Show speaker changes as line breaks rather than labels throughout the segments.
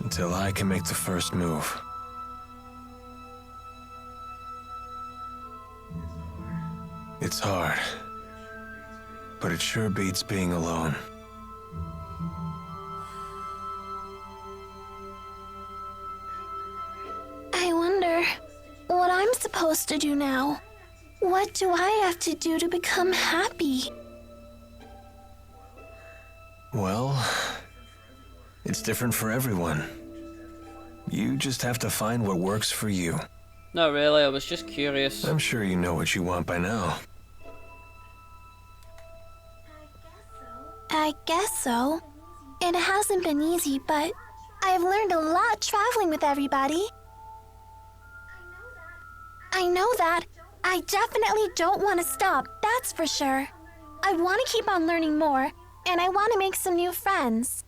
until I can make the first move. It's hard, but it sure beats being alone.
I wonder what I'm supposed to do now. What do I have to do to become happy?
Well, it's different for everyone. You just have to find what works for you.
Not really, I was just curious.
I'm sure you know what you want by now.
I guess so. It hasn't been easy, but I've learned a lot traveling with everybody. I know that. I definitely don't want to stop, that's for sure. I want to keep on learning more, and I want to make some new friends.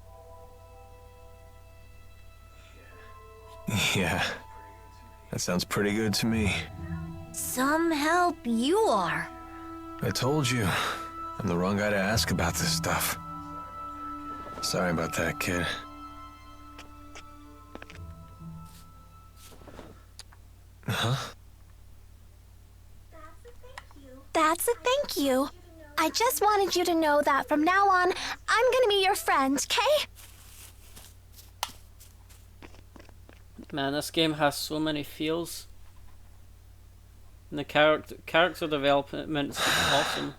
Yeah, that sounds pretty good to me.
Some help you are.
I told you, I'm the wrong guy to ask about this stuff. Sorry about that, kid. Huh?
That's a thank you. I just wanted you to know that from now on, I'm gonna be your friend, okay?
Man, this game has so many feels. And the character development's awesome.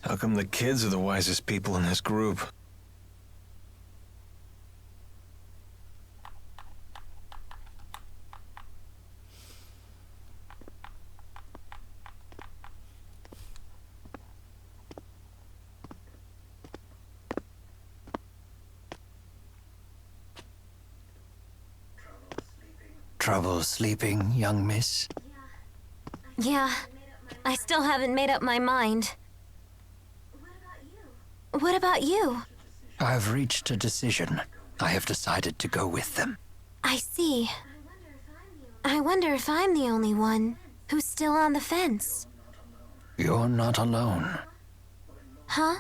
How come the kids are the wisest people in this group?
Trouble sleeping, young miss?
Yeah, I still haven't made up my mind. What about you?
I've reached a decision. I have decided to go with them.
I see. I wonder if I'm the only one who's still on the fence.
You're not alone.
Huh?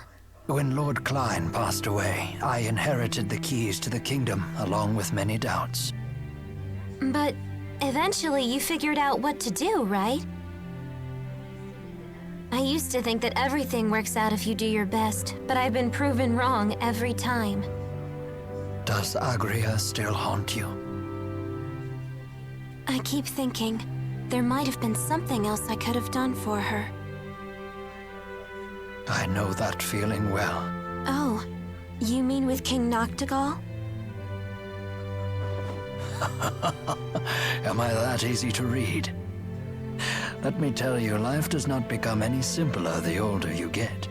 When Lord Klein passed away, I inherited the keys to the kingdom, along with many doubts.
But eventually you figured out what to do, right? I used to think that everything works out if you do your best, but I've been proven wrong every time.
Does Agria still haunt you?
I keep thinking there might have been something else I could have done for her.
I know that feeling well.
Oh, you mean with King Noctigal?
Am I that easy to read? Let me tell you, life does not become any simpler the older you get.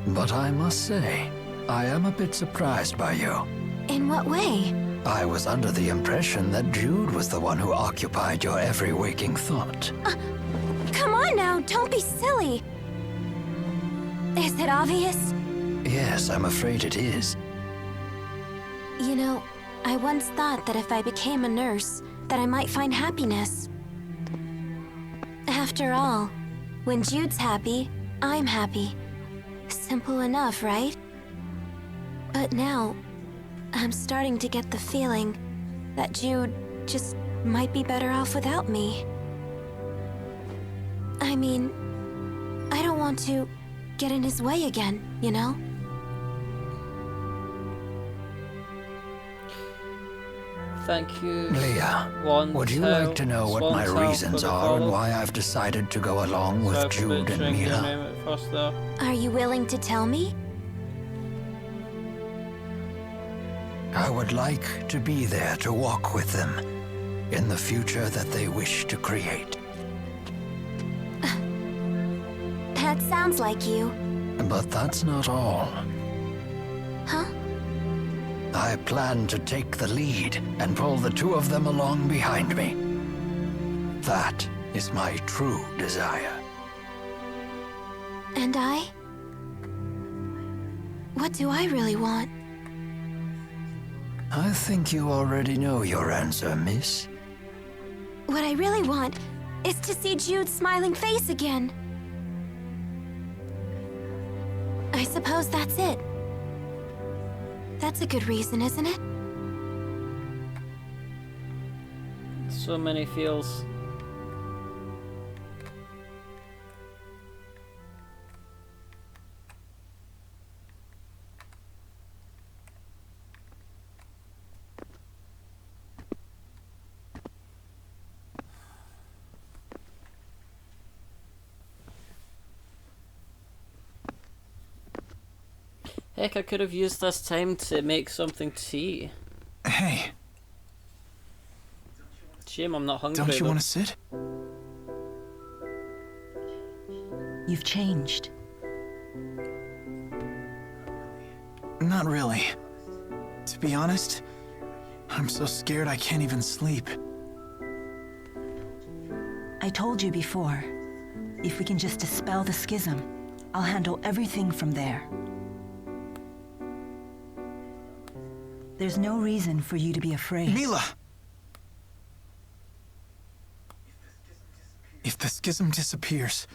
But I must say, I am a bit surprised by you.
In what way?
I was under the impression that Jude was the one who occupied your every waking thought.
Come on now, don't be silly. Is it obvious?
Yes, I'm afraid it is.
You know, I once thought that if I became a nurse, that I might find happiness. After all, when Jude's happy, I'm happy. Simple enough, right? But now, I'm starting to get the feeling that Jude just might be better off without me. I mean, I don't want to get in his way again, you know?
Thank you.
Leah, would you like to know what my reasons are and why I've decided to go along with Jude and Mila?
Are you willing to tell me?
I would like to be there to walk with them in the future that they wish to create.
That sounds like you.
But that's not all.
Huh?
I plan to take the lead and pull the two of them along behind me. That is my true desire.
And I? What do I really want?
I think you already know your answer, miss.
What I really want is to see Jude's smiling face again. I suppose that's it. That That's a good reason, isn't it?
So many feels. Heck, I could have used this time to make something to eat.
Hey,
Shame I'm not hungry.
don't you
though.
want to sit?
You've changed.
Not really. To be honest, I'm so scared I can't even sleep.
I told you before, if we can just dispel the schism, I'll handle everything from there. There's no reason for you to be afraid.
Mila! If the schism disappears,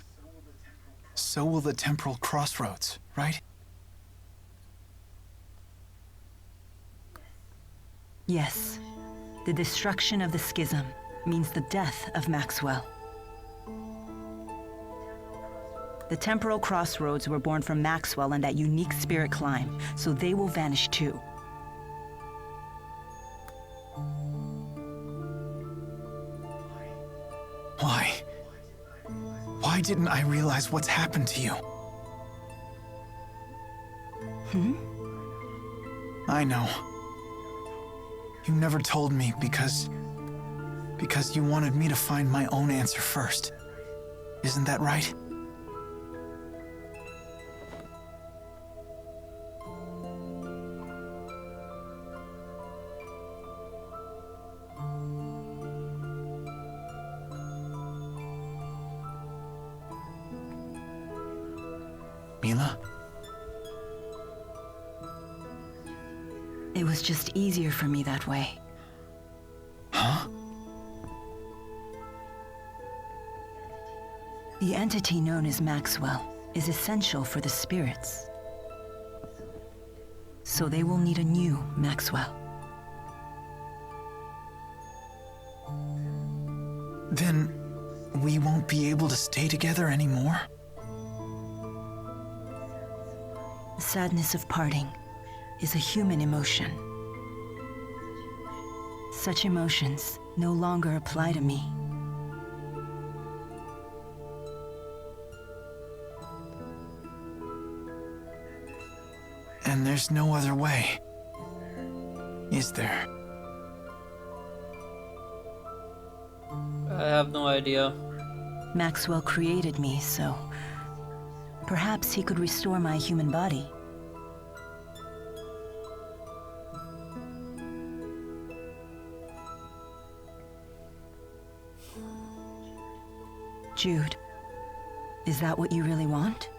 so will the temporal crossroads, right?
Yes. The destruction of the schism means the death of Maxwell. The temporal crossroads were born from Maxwell and that unique spirit climb, so they will vanish too.
Why? Why didn't I realize what's happened to you? I know. You never told me because you wanted me to find my own answer first. Isn't that right? Mila?
It was just easier for me that way.
Huh?
The entity known as Maxwell is essential for the spirits. So they will need a new Maxwell.
Then we won't be able to stay together anymore?
The sadness of parting is a human emotion. Such emotions no longer apply to me.
And there's no other way, is there?
I have no idea.
Maxwell created me, so perhaps he could restore my human body. Jude, is that what you really want?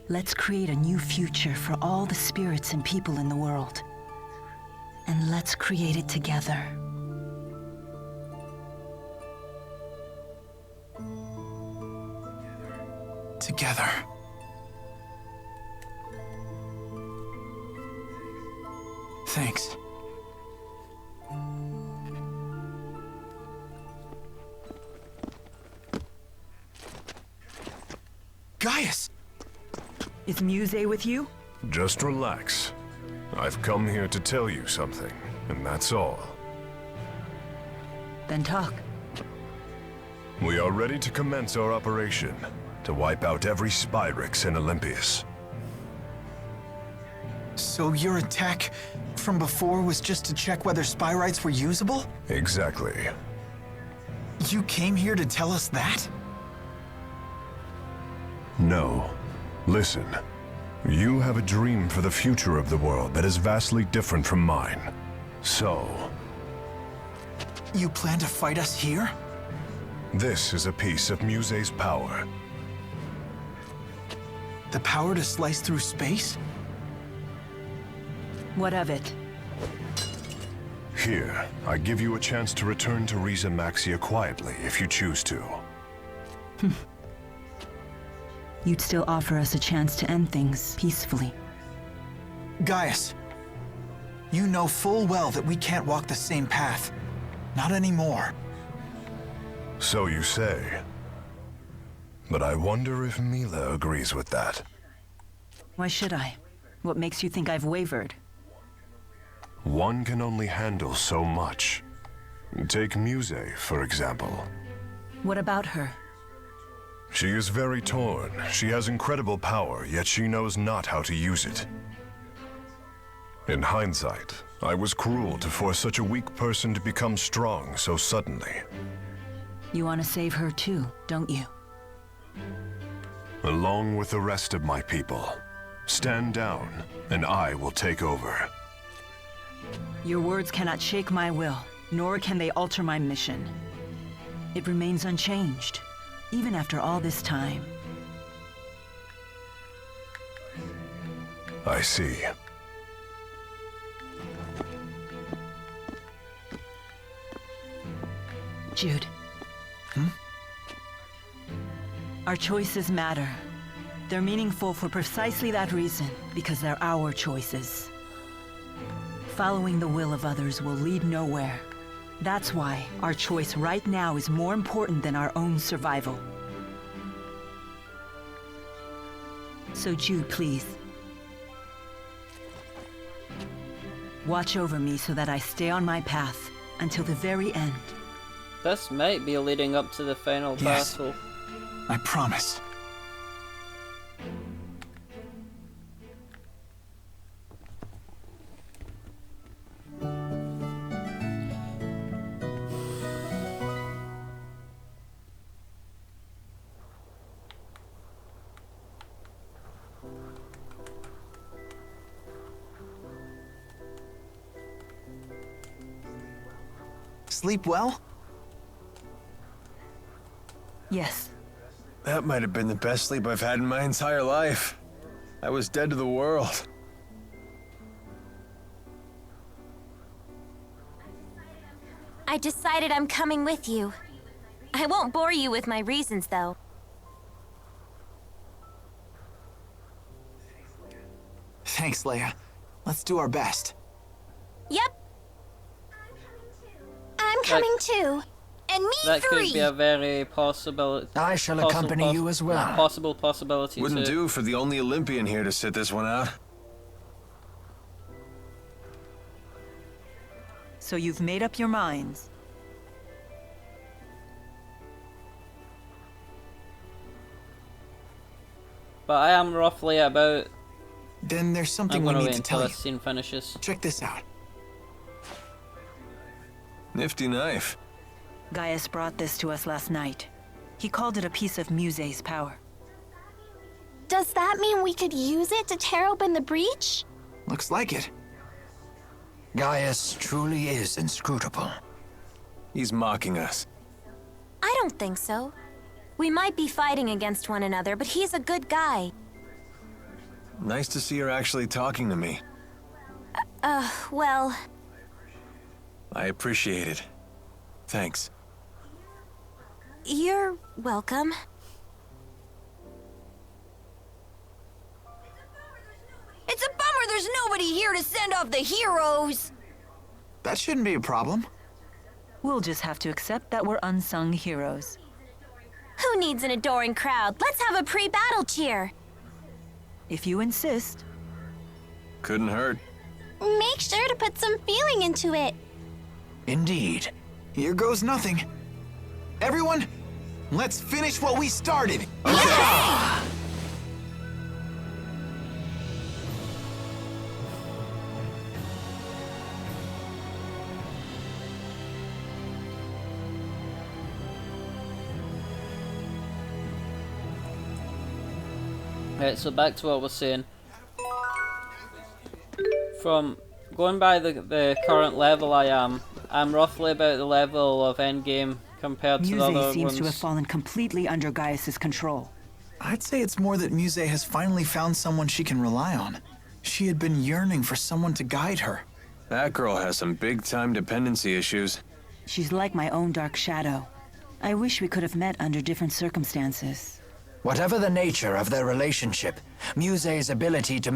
Let's create a new future for all the spirits and people in the world. And let's create it together.
Together. Thanks. Gaius!
Is Muse with you?
Just relax. I've come here to tell you something, and that's all.
Then talk.
We are ready to commence our operation, to wipe out every Spyrix in Olympias.
So your attack from before was just to check whether Spyrites were usable?
Exactly.
You came here to tell us that?
No. Listen. You have a dream for the future of the world that is vastly different from mine. So,
You plan to fight us here?
this is a piece of Muse's power.
The power to slice through space?
What of it?
Here, I give you a chance to return to Riza Maxia quietly if you choose to.
you'd still offer us a chance to end things peacefully.
Gaius, you know full well that we can't walk the same path. Not anymore.
So you say. But I wonder if Mila agrees with that.
Why should I? What makes you think I've wavered?
One can only handle so much. Take Muse, for example.
What about her?
She is very torn. She has incredible power, yet she knows not how to use it. In hindsight, I was cruel to force such a weak person to become strong so suddenly.
You want to save her too, don't you?
Along with the rest of my people. Stand down, and I will take over.
Your words cannot shake my will, nor can they alter my mission. It remains unchanged, even after all this time.
I see.
Jude. Our choices matter. They're meaningful for precisely that reason, because they're our choices. Following the will of others will lead nowhere. That's why our choice right now is more important than our own survival. So Jude, please. Watch over me so that I stay on my path until the very end.
This might be leading up to the final
Yes.
battle.
I promise. Sleep well?
Yes.
That might have been the best sleep I've had in my entire life. I was dead to the world.
I decided I'm coming with you. I won't bore you with my reasons, though.
Thanks, Leia. Let's do our best.
Yep. I'm coming too. And me
That
three.
could be a very possible.
I shall accompany you as well.
Possible possibility.
Wouldn't
too.
do for the only Olympian here to sit this one out.
So you've made up your minds.
But I am roughly about.
Then there's something
I'm
we
gonna
need
wait
to
until
tell
this
you.
scene finishes.
Check this out.
Nifty knife.
Gaius brought this to us last night. He called it a piece of Muse's power.
Does that mean we could use it to tear open the breach?
Looks like it.
Gaius truly is inscrutable.
He's mocking us.
I don't think so. We might be fighting against one another, but he's a good guy.
Nice to see her actually talking to me.
Well,
I appreciate it. Thanks.
you're welcome.
It's a bummer there's nobody here to send off the heroes.
That shouldn't be a problem.
We'll just have to accept that we're unsung heroes.
Who needs an adoring crowd? Let's have a pre-battle cheer.
If you insist.
Couldn't hurt.
Make sure to put some feeling into it.
Indeed. Here goes nothing. Everyone, let's finish what we started.
Right, so back to what we're saying. From going by the current level I'm roughly about the level of endgame compared to the other
Muse seems
ones.
to have fallen completely under Gaius's control.
I'd say it's more that Muse has finally found someone she can rely on. She had been yearning for someone to guide her.
That girl has some big-time dependency issues.
She's like my own dark shadow. I wish we could have met under different circumstances.
Whatever the nature of their relationship, Muse's ability to